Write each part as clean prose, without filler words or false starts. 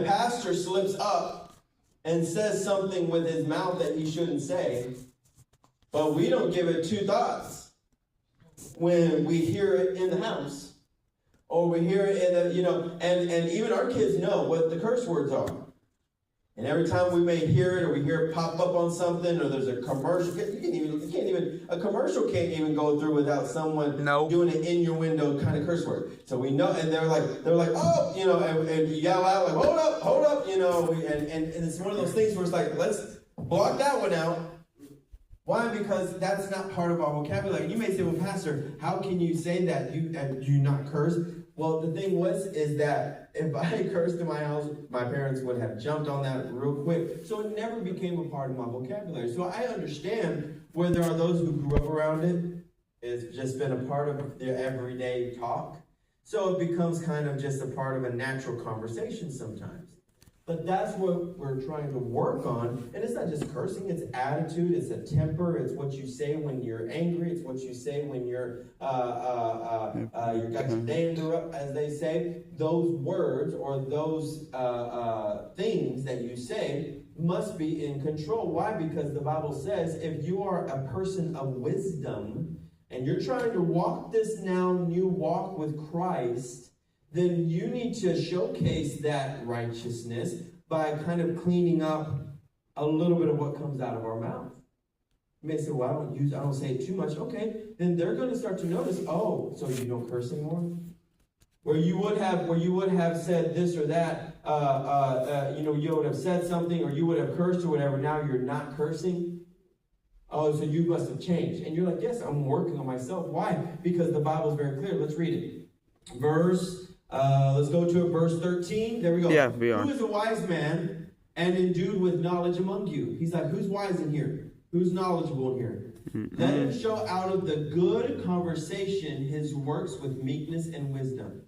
pastor slips up and says something with his mouth that he shouldn't say, but we don't give it two thoughts when we hear it in the house, or we hear it in the, and even our kids know what the curse words are. And every time we may hear it, or we hear it pop up on something, or there's a commercial, a commercial can't even go through without someone doing an innuendo kind of curse word. So we know, and they're like, oh, and you yell out like, hold up, and it's one of those things where it's like, let's block that one out. Why? Because that's not part of our vocabulary. You may say, well, Pastor, how can you say that you not curse? Well, the thing is that if I cursed in my house, my parents would have jumped on that real quick. So it never became a part of my vocabulary. So I understand where there are those who grew up around it. It's just been a part of their everyday talk. So it becomes kind of just a part of a natural conversation sometimes. But that's what we're trying to work on. And it's not just cursing, it's attitude, it's a temper, it's what you say when you're angry, it's what you say when you're you got your dander up, as they say. Those words or those things that you say must be in control. Why? Because the Bible says if you are a person of wisdom and you're trying to walk this now new walk with Christ, then you need to showcase that righteousness by kind of cleaning up a little bit of what comes out of our mouth. You may say, well, I don't say it too much. Okay, then they're going to start to notice, oh, so you don't curse anymore? Where you would have said this or that, you would have said something, or you would have cursed or whatever, now you're not cursing. Oh, so you must have changed. And you're like, yes, I'm working on myself. Why? Because the Bible is very clear. Let's read it. Let's go to verse 13. There we go. Yeah, we are. Who is a wise man and endued with knowledge among you? He's like, who's wise in here? Who's knowledgeable in here? Mm-hmm. Let him show out of the good conversation his works with meekness and wisdom.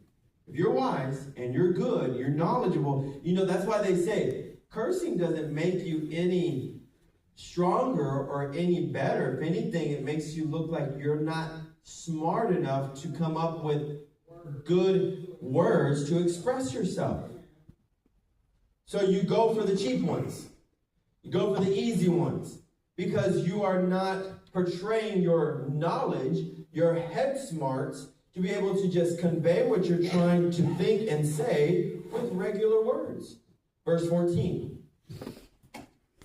If you're wise and you're good, you're knowledgeable, that's why they say cursing doesn't make you any stronger or any better. If anything, it makes you look like you're not smart enough to come up with good words to express yourself. So you go for the cheap ones. You go for the easy ones because you are not portraying your knowledge, your head smarts, to be able to just convey what you're trying to think and say with regular words. Verse 14.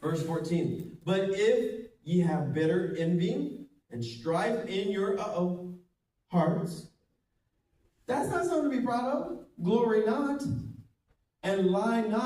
Verse 14. But if ye have bitter envy and strife in your hearts, that's not something to be proud of. Glory not, and lie not